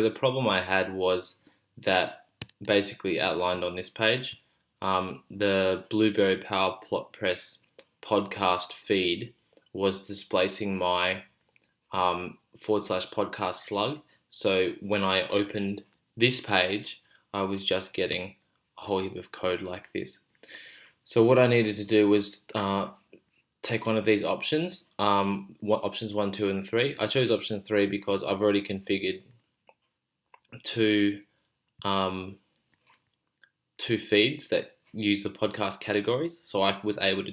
So the problem I had was that basically outlined on this page, the Blueberry PowerPress podcast feed was displacing my /podcast slug. So when I opened this page, I was just getting a whole heap of code like this. So what I needed to do was take one of these options, options 1, 2, and 3. I chose option 3 because I've already configured two feeds that use the podcast categories, so I was able to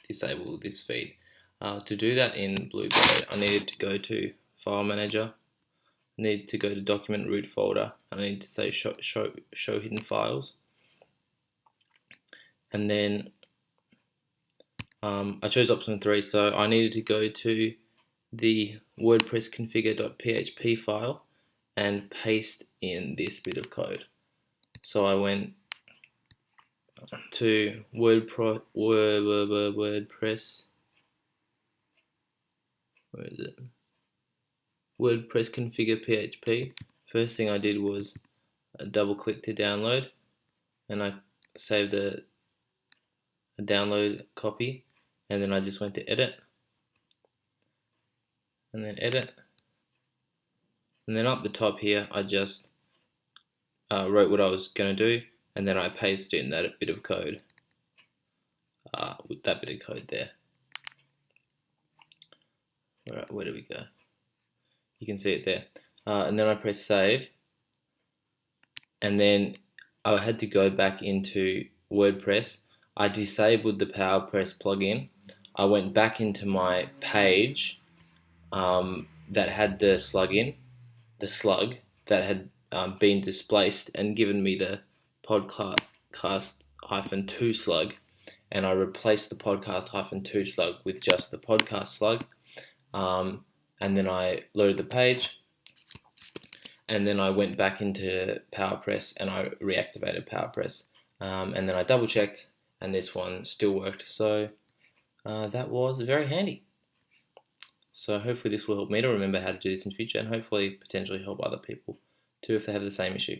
disable this feed. To do that in Blueberry, I needed to go to File Manager, I needed to go to Document Root Folder, I need to say show Hidden Files, and then I chose option 3, so I needed to go to the WordPress configure.php file and paste in this bit of code. So I went to WordPress, where is it? WordPress configure PHP. First thing I did was double click to download, and I saved a download copy, and then I just went to edit, and then edit, and then up the top here I just wrote what I was going to do, and then I pasted in that bit of code, with that bit of code there. Alright, where do we go? You can see it there. And then I press save, and then I had to go back into WordPress. I disabled the PowerPress plugin. I went back into my page that had the slug that had been displaced and given me the podcast-2 slug, and I replaced the podcast-2 slug with just the podcast slug, and then I loaded the page, and then I went back into PowerPress and I reactivated PowerPress, and then I double checked, and this one still worked. So that was very handy. So hopefully this will help me to remember how to do this in future, and hopefully potentially help other people too if they have the same issue.